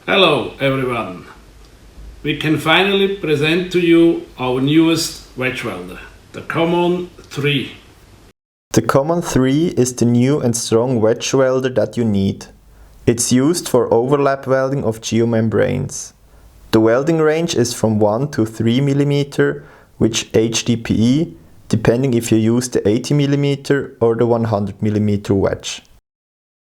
Hello everyone! We can finally present to you our newest wedge welder, the ComOn 3. The ComOn 3 is the new and strong wedge welder that you need. It's used for overlap welding of geomembranes. The welding range is from 1 to 3 mm, which HDPE, depending if you use the 80 mm or the 100 mm wedge.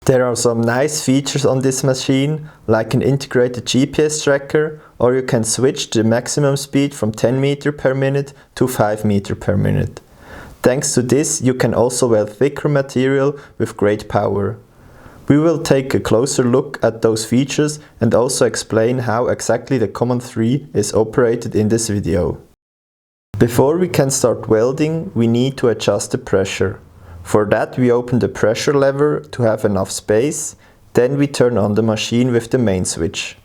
There are some nice features on this machine, like an integrated GPS tracker, or you can switch the maximum speed from 10 meter per minute to 5 meter per minute. Thanks to this, you can also weld thicker material with great power. We will take a closer look at those features and also explain how exactly the ComOn 3 is operated in this video. Before we can start welding, we need to adjust the pressure. For that, we open the pressure lever to have enough space, then we turn on the machine with the main switch.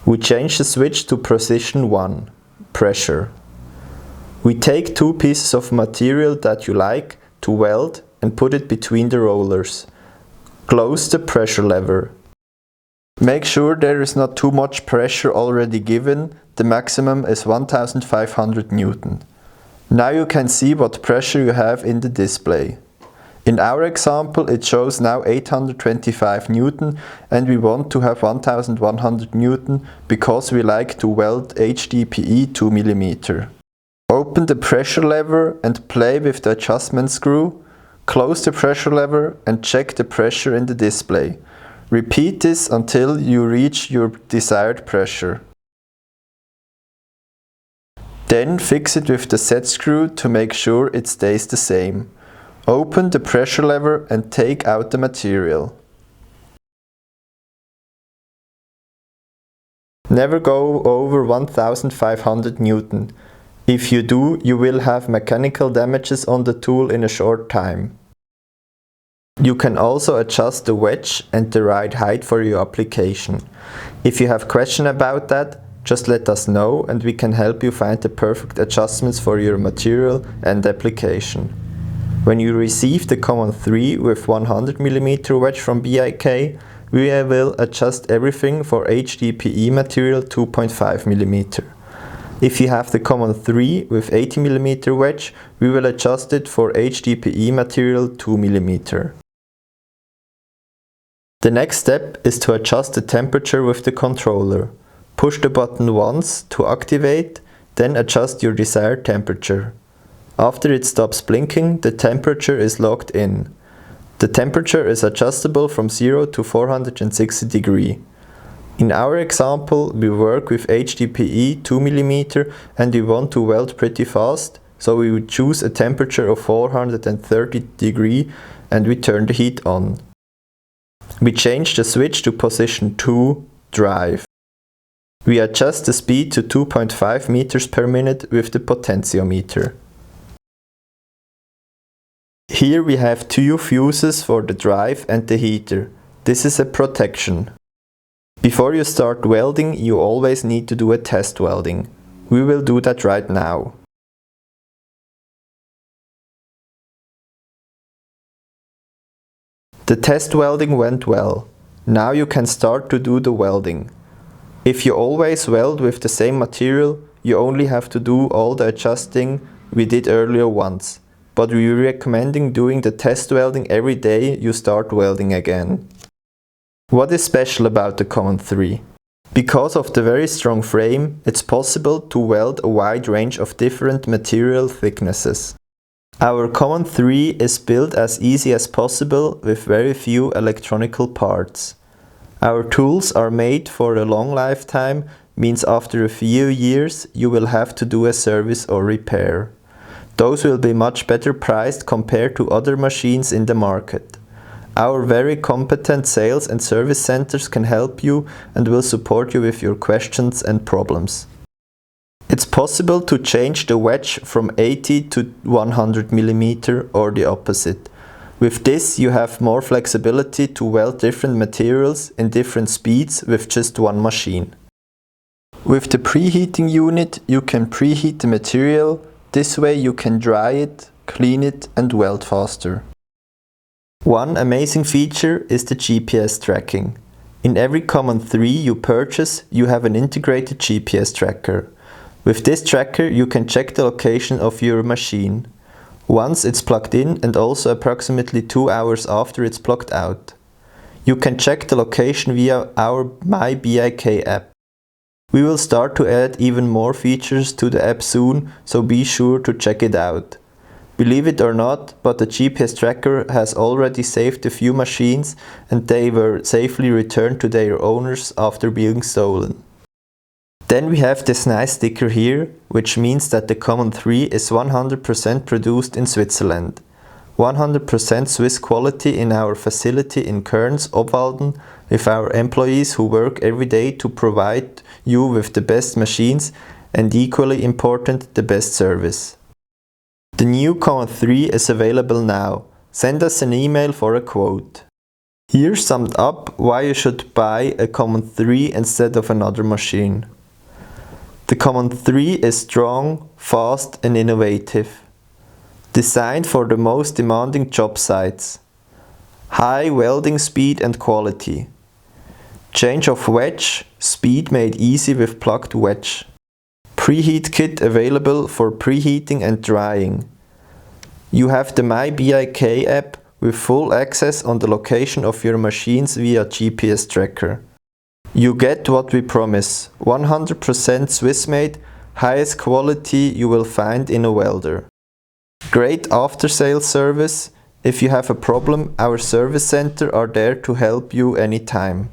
We change the switch to position 1, pressure. We take two pieces of material that you like to weld and put it between the rollers. Close the pressure lever. Make sure there is not too much pressure already given, the maximum is 1500 Newton. Now you can see what pressure you have in the display. In our example, it shows now 825 Newton and we want to have 1100 Newton because we like to weld HDPE 2 mm. Open the pressure lever and play with the adjustment screw. Close the pressure lever and check the pressure in the display. Repeat this until you reach your desired pressure. Then fix it with the set screw to make sure it stays the same. Open the pressure lever and take out the material. Never go over 1500 Newton. If you do, you will have mechanical damages on the tool in a short time. You can also adjust the wedge and the right height for your application. If you have questions about that, just let us know and we can help you find the perfect adjustments for your material and application. When you receive the ComOn 3 with 100 mm wedge from BAK, we will adjust everything for HDPE material 2.5 mm. If you have the ComOn 3 with 80 mm wedge, we will adjust it for HDPE material 2 mm. The next step is to adjust the temperature with the controller. Push the button once to activate, then adjust your desired temperature. After it stops blinking, the temperature is locked in. The temperature is adjustable from 0 to 460 degrees. In our example, we work with HDPE 2 mm and we want to weld pretty fast, so we would choose a temperature of 430 degrees and we turn the heat on. We change the switch to position 2, drive. We adjust the speed to 2.5 meters per minute with the potentiometer. Here we have two fuses for the drive and the heater. This is a protection. Before you start welding, you always need to do a test welding. We will do that right now. The test welding went well. Now you can start to do the welding. If you always weld with the same material, you only have to do all the adjusting we did earlier once. But we are recommending doing the test welding every day you start welding again. What is special about the ComOn 3? Because of the very strong frame, it's possible to weld a wide range of different material thicknesses. Our ComOn 3 is built as easy as possible with very few electronical parts. Our tools are made for a long lifetime, means after a few years you will have to do a service or repair. Those will be much better priced compared to other machines in the market. Our very competent sales and service centers can help you and will support you with your questions and problems. It's possible to change the wedge from 80 to 100 mm or the opposite. With this you have more flexibility to weld different materials in different speeds with just one machine. With the preheating unit you can preheat the material. This way you can dry it, clean it and weld faster. One amazing feature is the GPS tracking. In every ComOn 3 you purchase, you have an integrated GPS tracker. With this tracker you can check the location of your machine. Once it's plugged in and also approximately 2 hours after it's plugged out. You can check the location via our My BAK app. We will start to add even more features to the app soon, so be sure to check it out. Believe it or not, but the GPS tracker has already saved a few machines and they were safely returned to their owners after being stolen. Then we have this nice sticker here, which means that the ComOn 3 is 100% produced in Switzerland. 100% Swiss quality in our facility in Kearns, Obwalden, with our employees who work every day to provide you with the best machines and, equally important, the best service. The new ComOn 3 is available now. Send us an email for a quote. Here summed up why you should buy a ComOn 3 instead of another machine. The ComOn 3 is strong, fast and innovative. Designed for the most demanding job sites. High welding speed and quality. Change of wedge, speed made easy with plugged wedge. Preheat kit available for preheating and drying. You have the My BAK app with full access on the location of your machines via GPS tracker. You get what we promise, 100% Swiss made, highest quality you will find in a welder. Great after-sales service. If you have a problem, our service center are there to help you anytime.